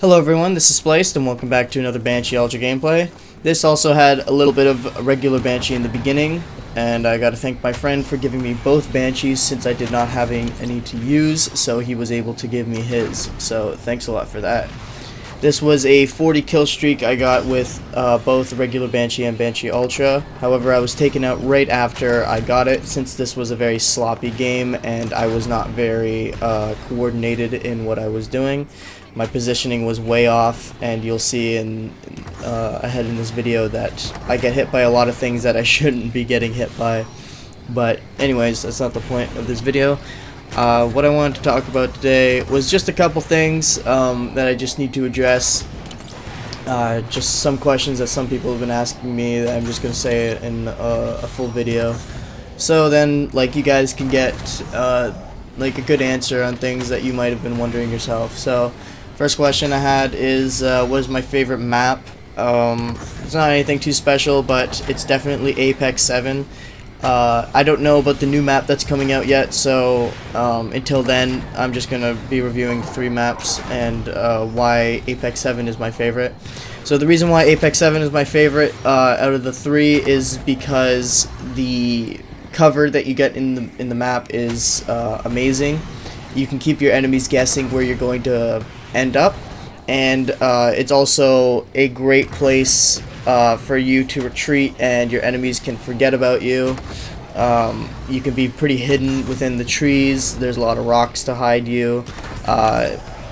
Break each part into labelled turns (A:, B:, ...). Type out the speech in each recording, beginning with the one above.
A: Hello everyone, this is Spliced and welcome back to another Banshee Ultra gameplay. This also had a little bit of a regular Banshee in the beginning, and I gotta thank my friend for giving me both Banshees since I did not have any to use, so he was able to give me his, so thanks a lot for that. This was a 40 kill streak I got with both regular Banshee and Banshee Ultra. However, I was taken out right after I got it since this was a very sloppy game and I was not very coordinated in what I was doing. My positioning was way off, and you'll see ahead in this video that I get hit by a lot of things that I shouldn't be getting hit by. But anyways, that's not the point of this video. What I wanted to talk about today was just a couple things that I just need to address. Just some questions that some people have been asking me that I'm just going to say it in a full video. So then, like, you guys can get like a good answer on things that you might have been wondering yourself. So first question I had is what is my favorite map? It's not anything too special, but it's definitely Apex 7. I don't know about the new map that's coming out yet, so until then I'm just going to be reviewing 3 maps and why Apex 7 is my favorite. So the reason why Apex 7 is my favorite out of the 3 is because the cover that you get in the map is amazing. You can keep your enemies guessing where you're going to end up, and it's also a great place for you to retreat, and your enemies can forget about you. You can be pretty hidden within the trees. There's a lot of rocks to hide you.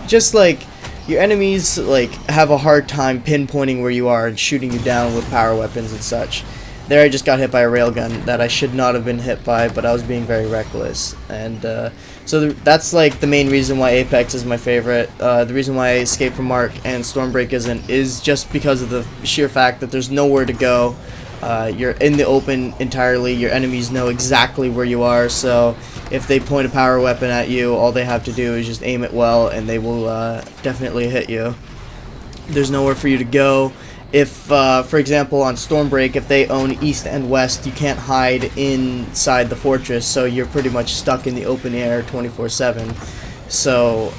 A: Just like your enemies like have a hard time pinpointing where you are and shooting you down with power weapons and such. There I just got hit by a railgun that I should not have been hit by, but I was being very reckless. And so that's like the main reason why Apex is my favorite. The reason why Escape from Ark and Stormbreak isn't is just because of the sheer fact that there's nowhere to go. You're in the open entirely. Your enemies know exactly where you are, so if they point a power weapon at you, all they have to do is just aim it well and they will definitely hit you. There's nowhere for you to go. If, for example, on Stormbreak, if they own east and west, you can't hide inside the fortress, so you're pretty much stuck in the open air 24/7. So,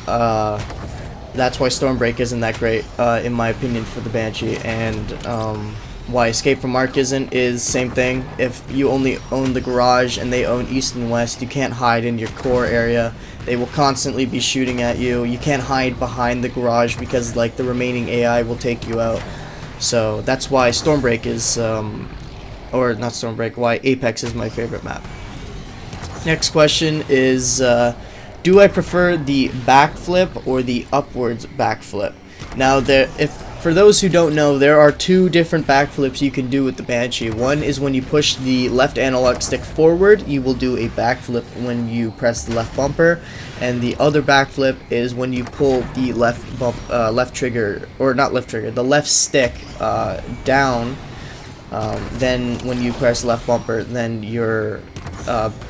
A: that's why Stormbreak isn't that great, in my opinion, for the Banshee. And why Escape from Ark isn't is same thing. If you only own the garage and they own east and west, you can't hide in your core area. They will constantly be shooting at you. You can't hide behind the garage because, like, the remaining AI will take you out. So that's why Stormbreak is, or not Stormbreak, why Apex is my favorite map. Next question is, do I prefer the backflip or the upwards backflip? Now, for those who don't know, there are 2 different backflips you can do with the Banshee. One is when you push the left analog stick forward, you will do a backflip when you press the left bumper, and the other backflip is when you pull the left trigger, or not left trigger, the left stick down. Then when you press left bumper, then your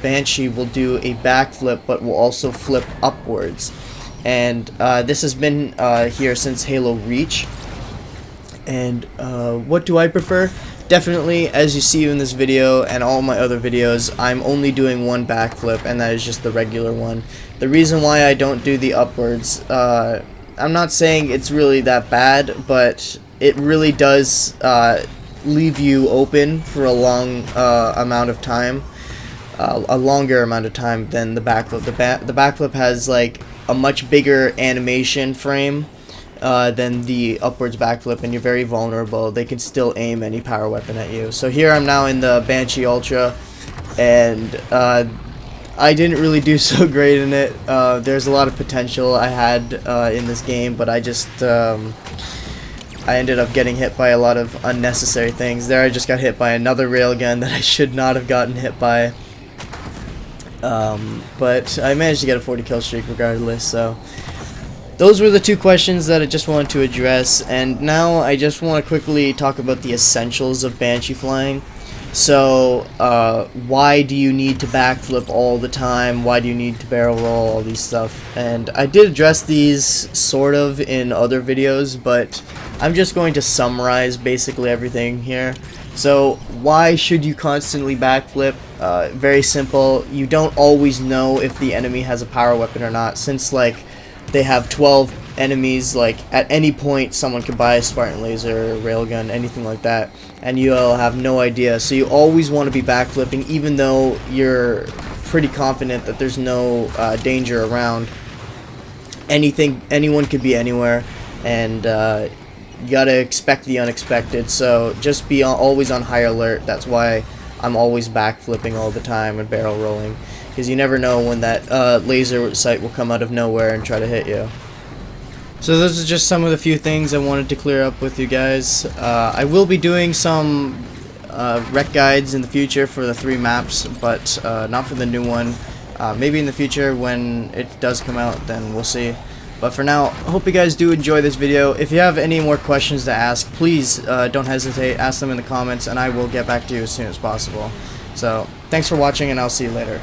A: Banshee will do a backflip, but will also flip upwards. And this has been here since Halo Reach. And what do I prefer? Definitely, as you see in this video and all my other videos, I'm only doing one backflip, and that is just the regular one. The reason why I don't do the upwards, I'm not saying it's really that bad, but it really does leave you open for a long amount of time, a longer amount of time than the backflip. The backflip has like a much bigger animation frame than the upwards backflip, and you're very vulnerable. They can still aim any power weapon at you. So here I'm now in the Banshee Ultra, and I didn't really do so great in it. There's a lot of potential I had in this game, but I just I ended up getting hit by a lot of unnecessary things. There I just got hit by another railgun that I should not have gotten hit by. But I managed to get a 40 kill streak regardless, so those were the 2 questions that I just wanted to address, and now I just want to quickly talk about the essentials of Banshee flying. So, why do you need to backflip all the time? Why do you need to barrel roll, all these stuff? And I did address these sort of in other videos, but I'm just going to summarize basically everything here. So, why should you constantly backflip? Very simple. You don't always know if the enemy has a power weapon or not, since, like, they have 12 enemies, like at any point someone could buy a Spartan laser, railgun, anything like that, and you'll have no idea. So you always want to be backflipping, even though you're pretty confident that there's no danger around. Anyone could be anywhere, and you gotta expect the unexpected. So just be always on high alert. That's why I'm always backflipping all the time and barrel rolling, because you never know when that laser sight will come out of nowhere and try to hit you. So those are just some of the few things I wanted to clear up with you guys. I will be doing some rec guides in the future for the 3 maps, but not for the new one. Maybe in the future when it does come out, then we'll see. But for now, I hope you guys do enjoy this video. If you have any more questions to ask, please don't hesitate, ask them in the comments, and I will get back to you as soon as possible. So thanks for watching, and I'll see you later.